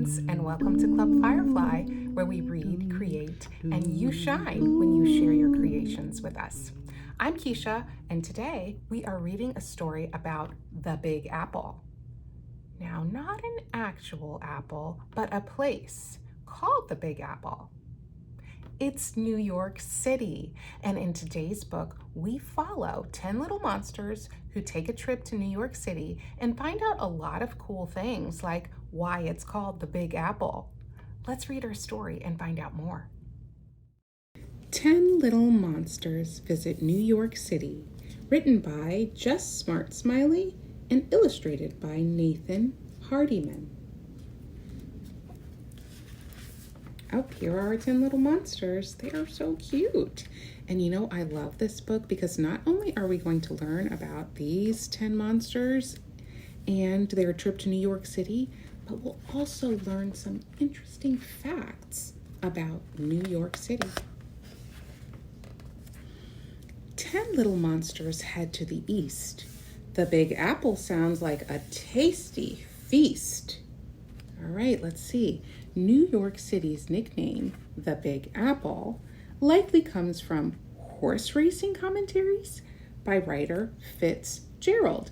friends, and welcome to Club Firefly, where we read, create, and you shine when you share your creations with us. I'm Keisha, and today we are reading a story about the Big Apple. Now, not an actual apple, but a place called the Big Apple. It's New York City, and in today's book, we follow 10 little monsters who take a trip to New York City and find out a lot of cool things like why it's called the Big Apple. Let's read our story and find out more. 10 Little Monsters Visit New York City, written by Just Smart Smiley and illustrated by Nathan Hardiman. Oh, here are our 10 little monsters. They are so cute. And you know, I love this book because not only are we going to learn about these 10 monsters and their trip to New York City, but we'll also learn some interesting facts about New York City. 10 little monsters head to the east. The Big Apple sounds like a tasty feast. All right, let's see. New York City's nickname, the Big Apple, likely comes from horse racing commentaries by writer Fitzgerald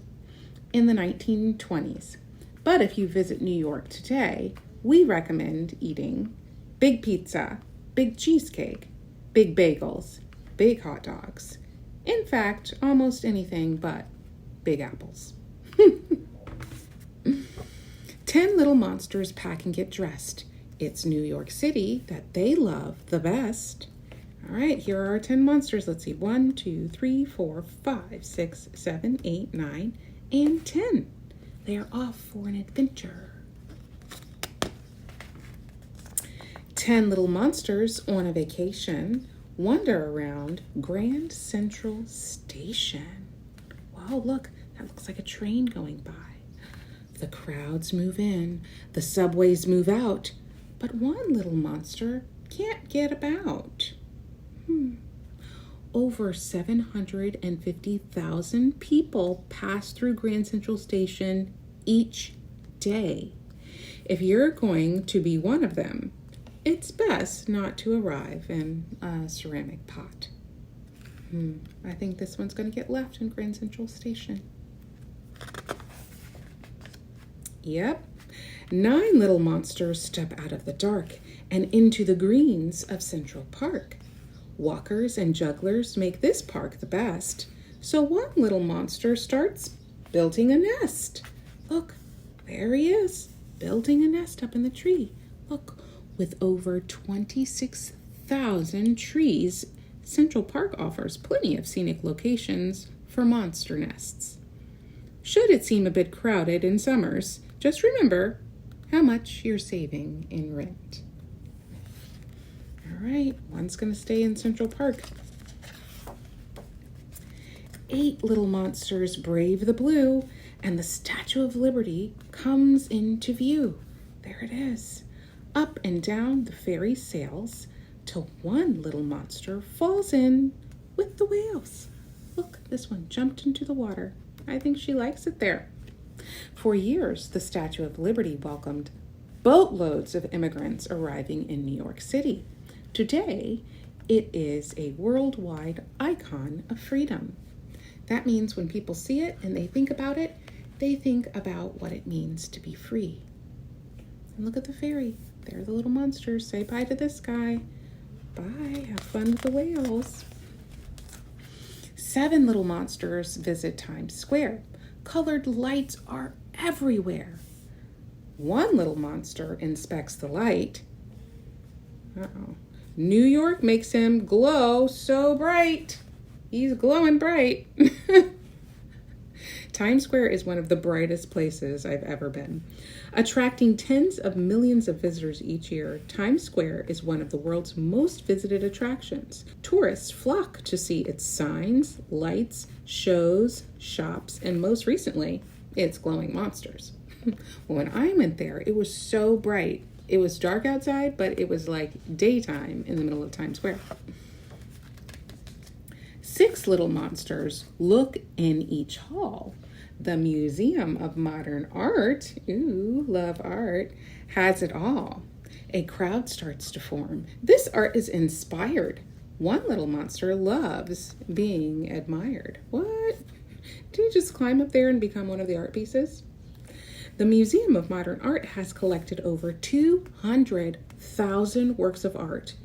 in the 1920s. But if you visit New York today, we recommend eating big pizza, big cheesecake, big bagels, big hot dogs. In fact, almost anything but big apples. 10 little monsters pack and get dressed. It's New York City that they love the best. All right, here are our 10 monsters. Let's see, 1, 2, 3, 4, 5, 6, 7, 8, 9, and 10. They are off for an adventure. 10 little monsters on a vacation wander around Grand Central Station. Wow, look, that looks like a train going by. The crowds move in, the subways move out, but one little monster can't get about. Over 750,000 people pass through Grand Central Station each day. If you're going to be one of them, it's best not to arrive in a ceramic pot. I think this one's going to get left in Grand Central Station. Yep. 9 little monsters step out of the dark and into the greens of Central Park. Walkers and jugglers make this park the best, so one little monster starts building a nest. Look, there he is, building a nest up in the tree. Look, with over 26,000 trees, Central Park offers plenty of scenic locations for monster nests. Should it seem a bit crowded in summers, just remember how much you're saving in rent. All right, one's going to stay in Central Park. 8 little monsters brave the blue, and the Statue of Liberty comes into view. There it is. Up and down the ferry sails till one little monster falls in with the whales. Look, this one jumped into the water. I think she likes it there. For years, the Statue of Liberty welcomed boatloads of immigrants arriving in New York City. Today, it is a worldwide icon of freedom. That means when people see it and they think about it, they think about what it means to be free. And look at the ferry. There are the little monsters. Say bye to this guy. Bye. Have fun with the whales. 7 little monsters visit Times Square. Colored lights are everywhere. One little monster inspects the light. New York makes him glow so bright. He's glowing bright. Times Square is one of the brightest places I've ever been. Attracting tens of millions of visitors each year, Times Square is one of the world's most visited attractions. Tourists flock to see its signs, lights, shows, shops, and most recently, its glowing monsters. When I went there, it was so bright. It was dark outside, but it was like daytime in the middle of Times Square. 6 little monsters look in each hall. The Museum of Modern Art, ooh, love art, has it all. A crowd starts to form. This art is inspired. One little monster loves being admired. What? Do you just climb up there and become one of the art pieces? The Museum of Modern Art has collected over 200,000 works of art.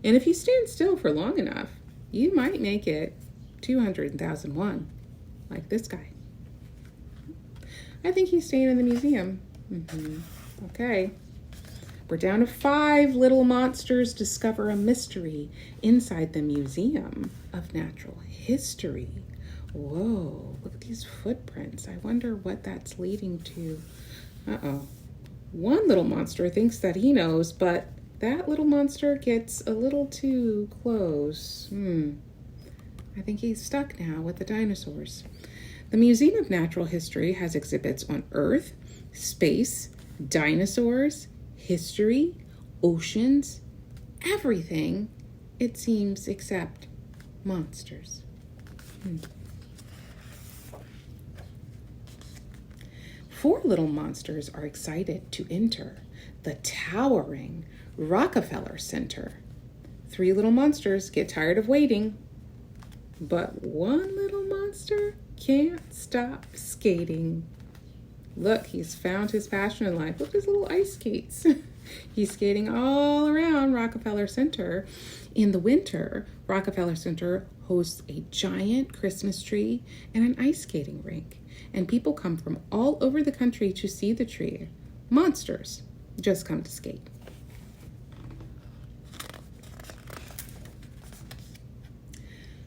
And if you stand still for long enough, you might make it 200,001, like this guy. I think he's staying in the museum. Okay. We're down to 5 little monsters discover a mystery inside the Museum of Natural History. Whoa, look at these footprints. I wonder what that's leading to. Uh-oh. One little monster thinks that he knows, but that little monster gets a little too close. I think he's stuck now with the dinosaurs. The Museum of Natural History has exhibits on Earth, space, dinosaurs, history, oceans, everything, it seems, except monsters. 4 little monsters are excited to enter the towering Rockefeller Center. 3 little monsters get tired of waiting, but 1 little monster can't stop skating. Look, he's found his passion in life. Look at his little ice skates. He's skating all around Rockefeller Center. In the winter, Rockefeller Center hosts a giant Christmas tree and an ice skating rink. And people come from all over the country to see the tree. Monsters just come to skate.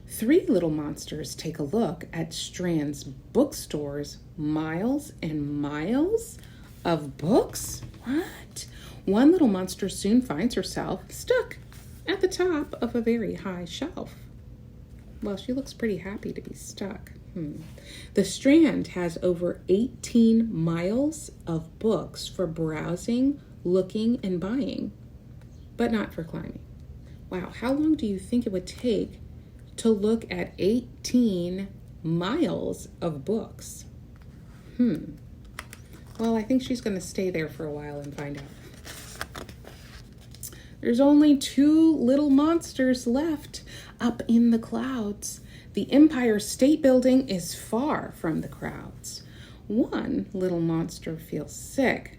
Three little monsters take a look at Strand's bookstore's miles and miles of books. What? One little monster soon finds herself stuck at the top of a very high shelf. Well, she looks pretty happy to be stuck. The Strand has over 18 miles of books for browsing, looking, and buying, but not for climbing. Wow, how long do you think it would take to look at 18 miles of books? Well, I think she's going to stay there for a while and find out. There's only 2 little monsters left up in the clouds. The Empire State Building is far from the crowds. One little monster feels sick,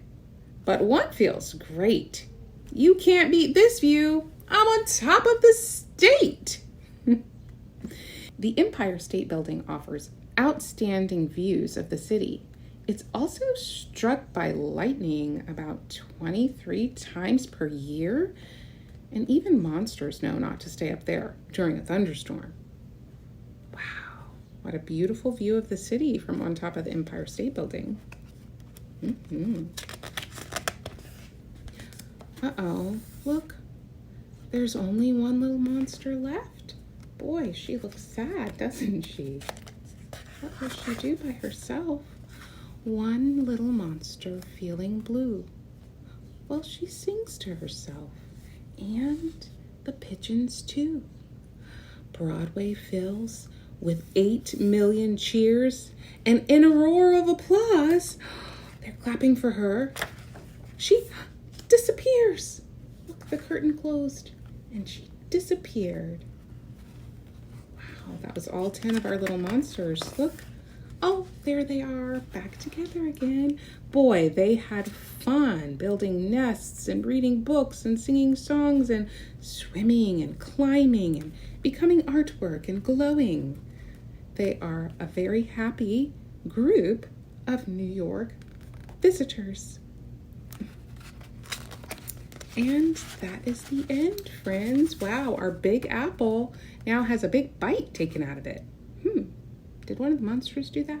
but one feels great. You can't beat this view. I'm on top of the state. The Empire State Building offers outstanding views of the city. It's also struck by lightning about 23 times per year, and even monsters know not to stay up there during a thunderstorm. Wow, what a beautiful view of the city from on top of the Empire State Building. Uh-oh, look, there's only one little monster left. Boy, she looks sad, doesn't she? What will she do by herself? One little monster feeling blue. Well, she sings to herself, and the pigeons too. Broadway fills with 8 million cheers, and in a roar of applause, they're clapping for her. She disappears. Look, the curtain closed, and she disappeared. Wow, that was all 10 of our little monsters. Look. Oh, there they are, back together again. Boy, they had fun building nests and reading books and singing songs and swimming and climbing and becoming artwork and glowing. They are a very happy group of New York visitors. And that is the end, friends. Wow, our big apple now has a big bite taken out of it. Did one of the monsters do that?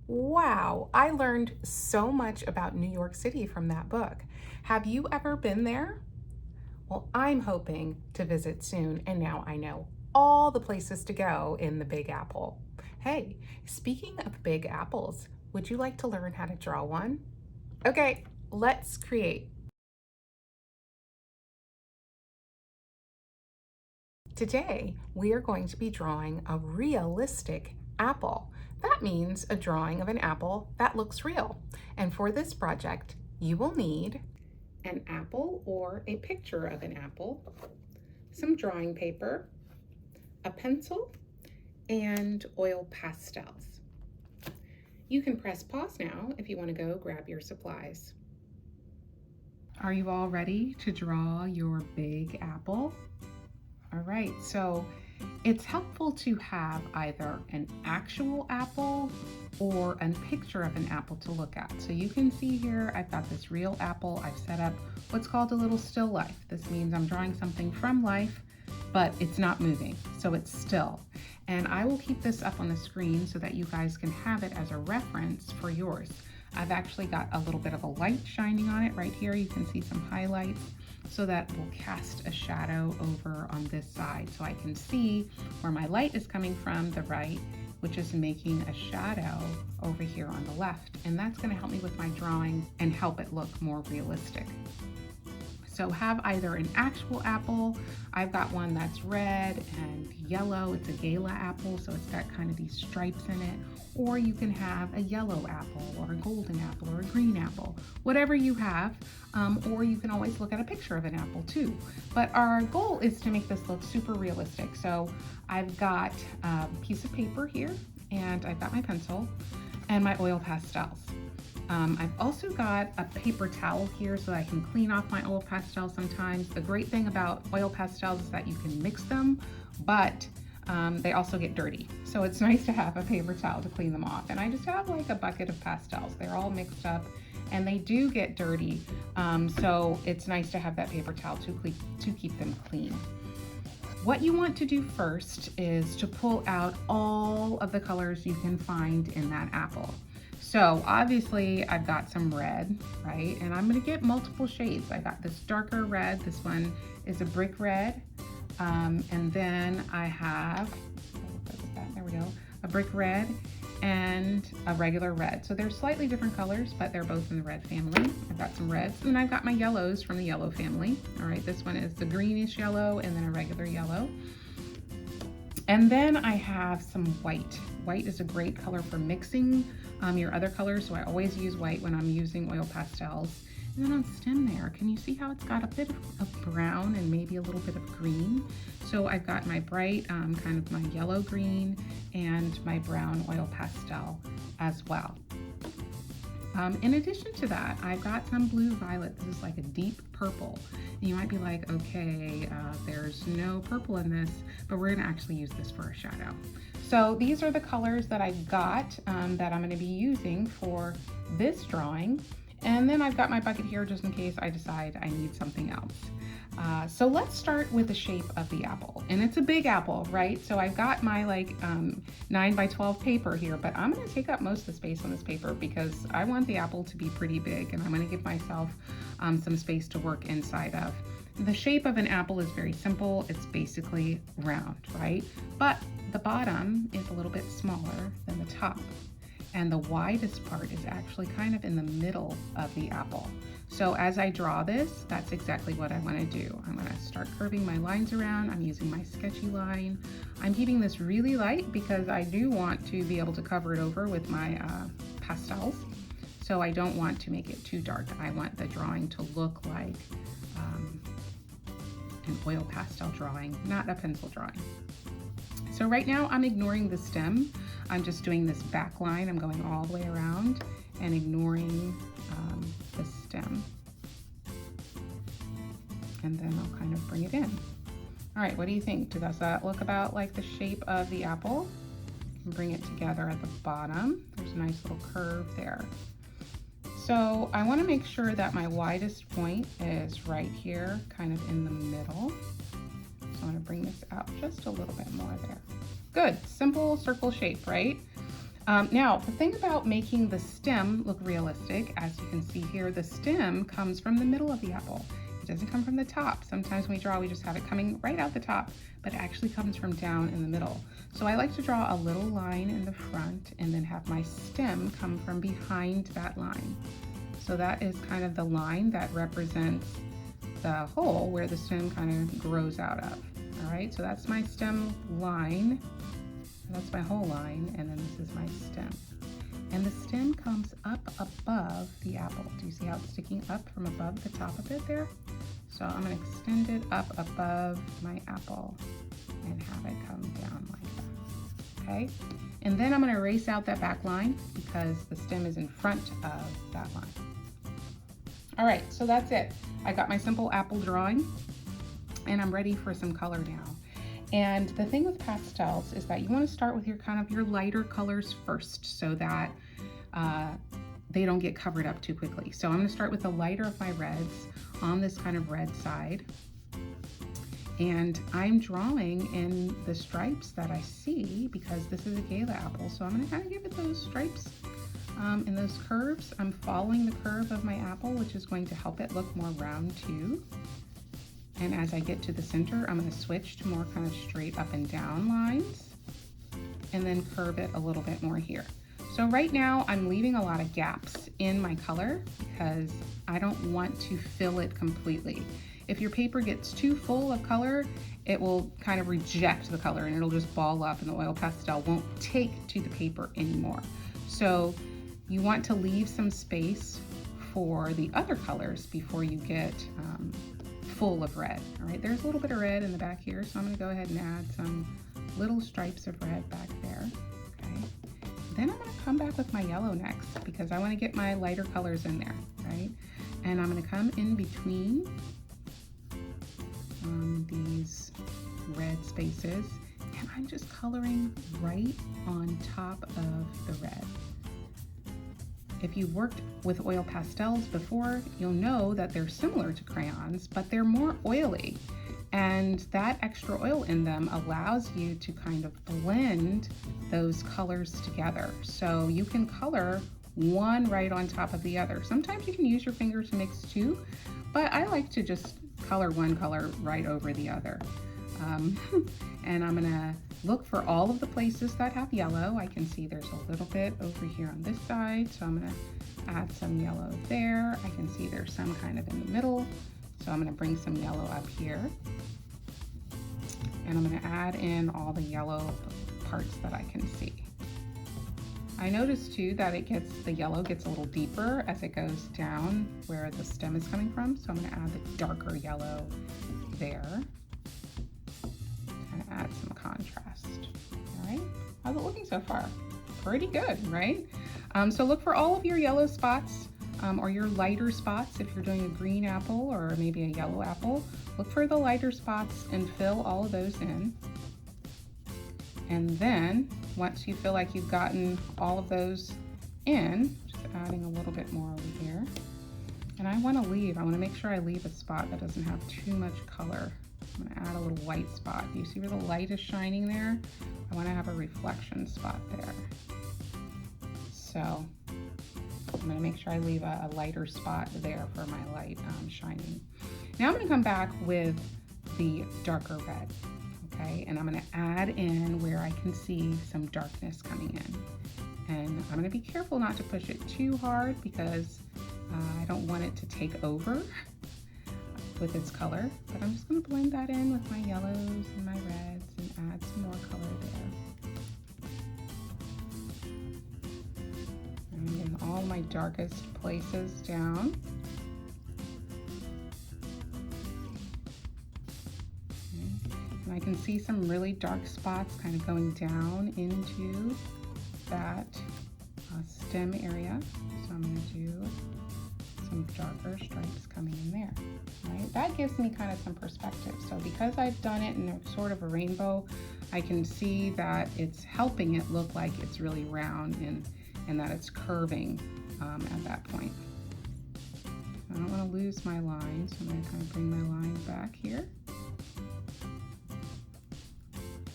Wow, I learned so much about New York City from that book. Have you ever been there? Well, I'm hoping to visit soon, and now I know all the places to go in the Big Apple. Hey, speaking of big apples, would you like to learn how to draw one? Okay, let's create. Today, we are going to be drawing a realistic apple. That means a drawing of an apple that looks real. And for this project, you will need an apple or a picture of an apple, some drawing paper, a pencil, and oil pastels. You can press pause now if you want to go grab your supplies. Are you all ready to draw your big apple? All right, so it's helpful to have either an actual apple or a picture of an apple to look at. So you can see here, I've got this real apple. I've set up what's called a little still life. This means I'm drawing something from life, but it's not moving, so it's still. And I will keep this up on the screen so that you guys can have it as a reference for yours. I've actually got a little bit of a light shining on it right here. You can see some highlights, so that will cast a shadow over on this side. So I can see where my light is coming from, the right, which is making a shadow over here on the left. And that's gonna help me with my drawing and help it look more realistic. So have either an actual apple, I've got one that's red and yellow, it's a gala apple, so it's got kind of these stripes in it, or you can have a yellow apple or a golden apple or a green apple, whatever you have, or you can always look at a picture of an apple too. But our goal is to make this look super realistic. So I've got a piece of paper here, and I've got my pencil and my oil pastels. I've also got a paper towel here so that I can clean off my oil pastels sometimes. The great thing about oil pastels is that you can mix them, but they also get dirty. So it's nice to have a paper towel to clean them off. And I just have like a bucket of pastels. They're all mixed up and they do get dirty. So it's nice to have that paper towel to keep them clean. What you want to do first is to pull out all of the colors you can find in that apple. So obviously I've got some red, right? And I'm gonna get multiple shades. I got this darker red. This one is a brick red. And then I have, there we go, a brick red and a regular red. So they're slightly different colors, but they're both in the red family. I've got some reds, and I've got my yellows from the yellow family. All right, this one is the greenish yellow and then a regular yellow. And then I have some white. White is a great color for mixing your other colors, so I always use white when I'm using oil pastels. And then on stem there, can you see how it's got a bit of brown and maybe a little bit of green? So I've got my bright, kind of my yellow green and my brown oil pastel as well. In addition to that, I've got some blue violet. This is like a deep purple. And you might be like, okay, there's no purple in this, but we're gonna actually use this for a shadow. So these are the colors that I've got that I'm gonna be using for this drawing. And then I've got my bucket here just in case I decide I need something else. So let's start with the shape of the apple. And it's a big apple, right? So I've got my like 9 by 12 paper here, but I'm gonna take up most of the space on this paper because I want the apple to be pretty big, and I'm gonna give myself some space to work inside of. The shape of an apple is very simple. It's basically round, right? But the bottom is a little bit smaller than the top. And the widest part is actually kind of in the middle of the apple. So as I draw this, that's exactly what I want to do. I'm going to start curving my lines around. I'm using my sketchy line. I'm keeping this really light because I do want to be able to cover it over with my pastels. So I don't want to make it too dark. I want the drawing to look like an oil pastel drawing, not a pencil drawing. So right now I'm ignoring the stem. I'm just doing this back line. I'm going all the way around and ignoring the stem. And then I'll kind of bring it in. All right, what do you think? Does that look about like the shape of the apple? Bring it together at the bottom. There's a nice little curve there. So I want to make sure that my widest point is right here, kind of in the middle. So I'm going to bring this out just a little bit more there. Good, simple circle shape, right? Now, the thing about making the stem look realistic, as you can see here, the stem comes from the middle of the apple. It doesn't come from the top. Sometimes when we draw, we just have it coming right out the top, but it actually comes from down in the middle. So I like to draw a little line in the front and then have my stem come from behind that line. So that is kind of the line that represents the hole where the stem kind of grows out of. All right, so that's my stem line. That's my whole line, and then this is my stem. And the stem comes up above the apple. Do you see how it's sticking up from above the top of it there? So I'm gonna extend it up above my apple and have it come down like that, okay? And then I'm gonna erase out that back line because the stem is in front of that line. All right, so that's it. I got my simple apple drawing and I'm ready for some color now. And the thing with pastels is that you want to start with your kind of your lighter colors first so that they don't get covered up too quickly. So I'm going to start with the lighter of my reds on this kind of red side. And I'm drawing in the stripes that I see because this is a gala apple. So I'm going to kind of give it those stripes and those curves. I'm following the curve of my apple, which is going to help it look more round too. And as I get to the center, I'm going to switch to more kind of straight up and down lines and then curve it a little bit more here. So right now I'm leaving a lot of gaps in my color because I don't want to fill it completely. If your paper gets too full of color, it will kind of reject the color and it'll just ball up and the oil pastel won't take to the paper anymore. So you want to leave some space for the other colors before you get full of red. All right, there's a little bit of red in the back here, so I'm gonna go ahead and add some little stripes of red back there, okay? Then I'm gonna come back with my yellow next because I wanna get my lighter colors in there, right? And I'm gonna come in between these red spaces and I'm just coloring right on top of the red. If you've worked with oil pastels before, you'll know that they're similar to crayons, but they're more oily. And that extra oil in them allows you to kind of blend those colors together. So you can color one right on top of the other. Sometimes you can use your finger to mix two, but I like to just color one color right over the other. And I'm gonna look for all of the places that have yellow. I can see there's a little bit over here on this side, so I'm gonna add some yellow there. I can see there's some kind of in the middle, so I'm gonna bring some yellow up here. And I'm gonna add in all the yellow parts that I can see. I noticed too that the yellow gets a little deeper as it goes down where the stem is coming from, so I'm gonna add the darker yellow there. Add some contrast. All right, how's it looking so far? Pretty good, right? So look for all of your yellow spots or your lighter spots. If you're doing a green apple or maybe a yellow apple, look for the lighter spots and fill all of those in. And then once you feel like you've gotten all of those in, just adding a little bit more over here. And I want to make sure I leave a spot that doesn't have too much color. I'm gonna add a little white spot. Do you see where the light is shining there? I wanna have a reflection spot there. So I'm gonna make sure I leave a lighter spot there for my light shining. Now I'm gonna come back with the darker red, okay? And I'm gonna add in where I can see some darkness coming in. And I'm gonna be careful not to push it too hard because I don't want it to take over with its color, but I'm just going to blend that in with my yellows and my reds and add some more color there. And in all my darkest places down. And I can see some really dark spots kind of going down into that stem area. So I'm going to do some darker stripes coming in there, right? That gives me kind of some perspective. So because I've done it in a sort of a rainbow, I can see that it's helping it look like it's really round and that it's curving at that point. I don't want to lose my line, so I'm going to kind of bring my line back here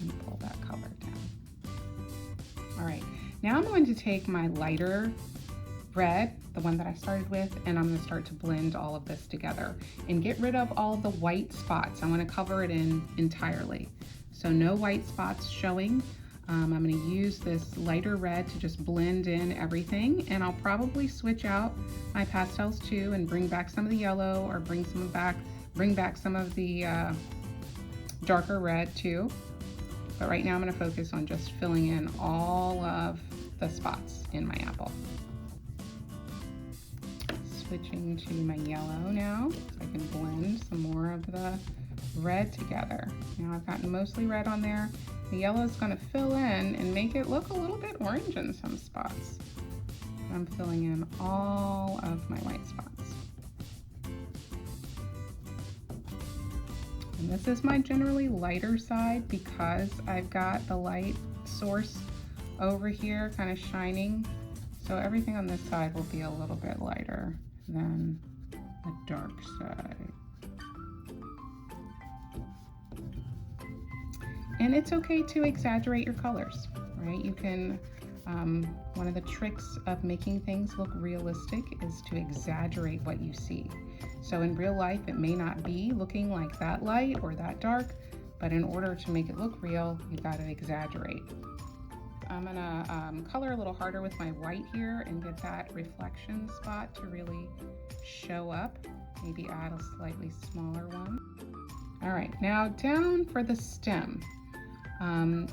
and pull that color down. All right, now I'm going to take my lighter red, the one that I started with, and I'm going to start to blend all of this together and get rid of all of the white spots. I want to cover it in entirely. So no white spots showing. I'm going to use this lighter red to just blend in everything, and I'll probably switch out my pastels too and bring back some of the yellow or bring back some of the darker red too. But right now I'm gonna focus on just filling in all of the spots in my apple. Switching to my yellow now, so I can blend some more of the red together. Now I've gotten mostly red on there. The yellow is gonna fill in and make it look a little bit orange in some spots. I'm filling in all of my white spots. And this is my generally lighter side because I've got the light source over here kind of shining. So everything on this side will be a little bit lighter than the dark side. And it's okay to exaggerate your colors, right? You can, one of the tricks of making things look realistic is to exaggerate what you see. So in real life, it may not be looking like that light or that dark, but in order to make it look real, you've got to exaggerate. I'm gonna color a little harder with my white here and get that reflection spot to really show up. Maybe add a slightly smaller one. All right, now down for the stem.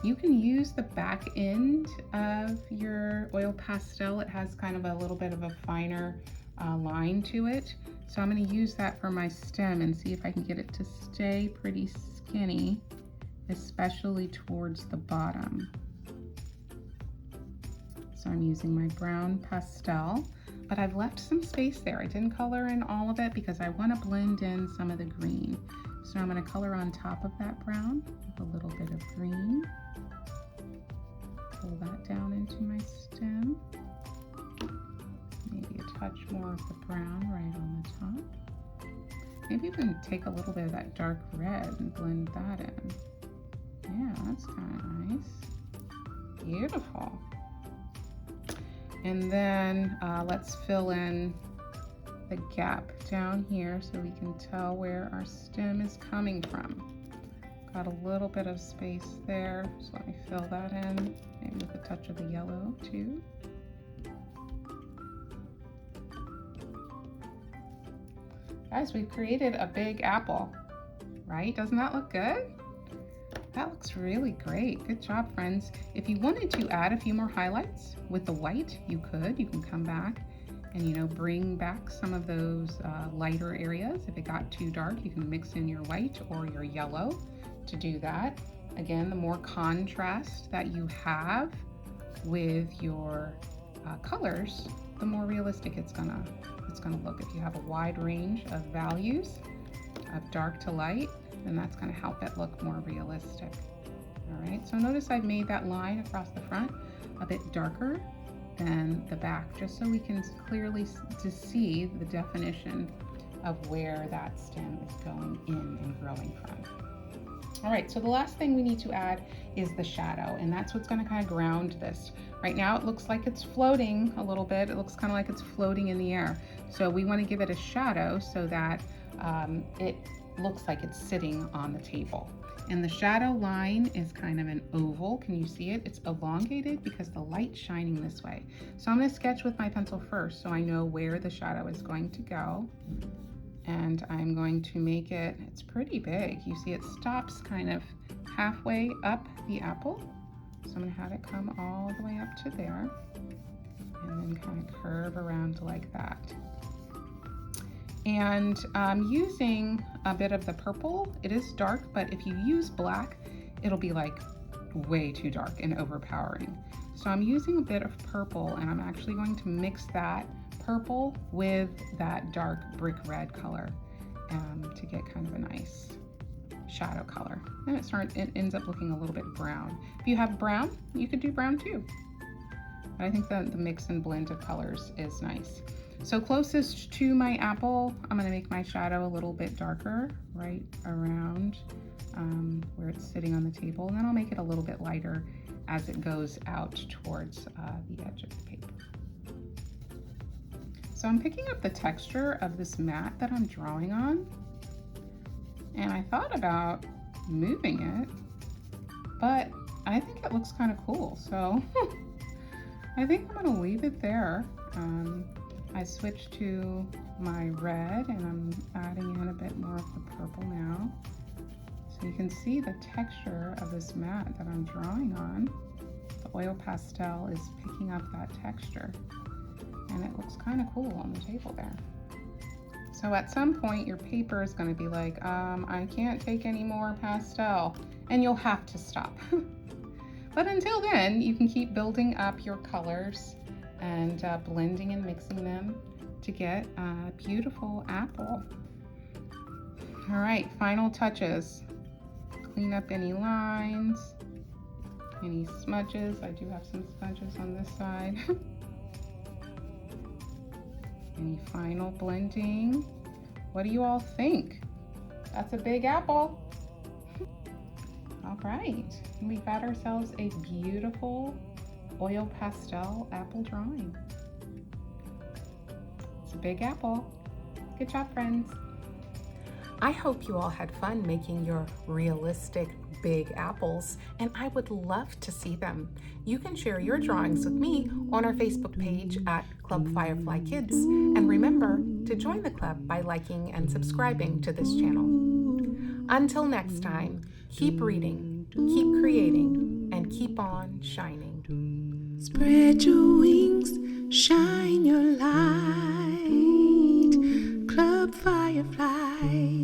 You can use the back end of your oil pastel. It has kind of a little bit of a finer line to it. So I'm going to use that for my stem and see if I can get it to stay pretty skinny, especially towards the bottom. So I'm using my brown pastel, but I've left some space there. I didn't color in all of it because I want to blend in some of the green. So I'm going to color on top of that brown with a little bit of green. Pull that down into my stem. Maybe a touch more of the brown right on the top. Maybe even take a little bit of that dark red and blend that in. Yeah, that's kind of nice. Beautiful. And then let's fill in the gap down here so we can tell where our stem is coming from. Got a little bit of space there, so let me fill that in, maybe with a touch of the yellow too. Guys, we've created a big apple, right? Doesn't that look good? That looks really great. Good job, friends. If you wanted to add a few more highlights with the white, you could. You can come back and, you know, bring back some of those lighter areas. If it got too dark, you can mix in your white or your yellow to do that. Again, the more contrast that you have with your colors, the more realistic it's gonna look. If you have a wide range of values of dark to light, then that's gonna help it look more realistic. All right, so notice I've made that line across the front a bit darker than the back, just so we can clearly see the definition of where that stem is going in and growing from. All right, so the last thing we need to add is the shadow, and that's what's gonna kind of ground this. Right now it looks like it's floating a little bit. It looks kind of like it's floating in the air. So we wanna give it a shadow so that it looks like it's sitting on the table. And the shadow line is kind of an oval. Can you see it? It's elongated because the light's shining this way. So I'm gonna sketch with my pencil first so I know where the shadow is going to go. And I'm going to make it, it's pretty big. You see it stops kind of halfway up the apple. So I'm gonna have it come all the way up to there and then kind of curve around like that. And I'm using a bit of the purple. It is dark, but if you use black, it'll be like way too dark and overpowering. So I'm using a bit of purple, and I'm actually going to mix that purple with that dark brick red color to get kind of a nice shadow color. And it ends up looking a little bit brown. If you have brown, you could do brown too. But I think the mix and blend of colors is nice. So closest to my apple, I'm gonna make my shadow a little bit darker right around where it's sitting on the table. And then I'll make it a little bit lighter as it goes out towards the edge of the paper. So I'm picking up the texture of this mat that I'm drawing on. And I thought about moving it, but I think it looks kind of cool. So I think I'm gonna leave it there. I switched to my red and I'm adding in a bit more of the purple now. So you can see the texture of this mat that I'm drawing on. The oil pastel is picking up that texture, and it looks kind of cool on the table there. So at some point your paper is going to be like, I can't take any more pastel, and you'll have to stop. But until then, you can keep building up your colors and blending and mixing them to get a beautiful apple. All right, final touches. Clean up any lines, any smudges. I do have some smudges on this side. Any final blending? What do you all think? That's a big apple. All right, we got ourselves a beautiful oil pastel apple drawing. It's a big apple. Good job, friends. I hope you all had fun making your realistic big apples, and I would love to see them. You can share your drawings with me on our Facebook page at Club Firefly Kids, and remember to join the club by liking and subscribing to this channel. Until next time, keep reading, keep creating, and keep on shining. Spread your wings, shine your light, Club Firefly.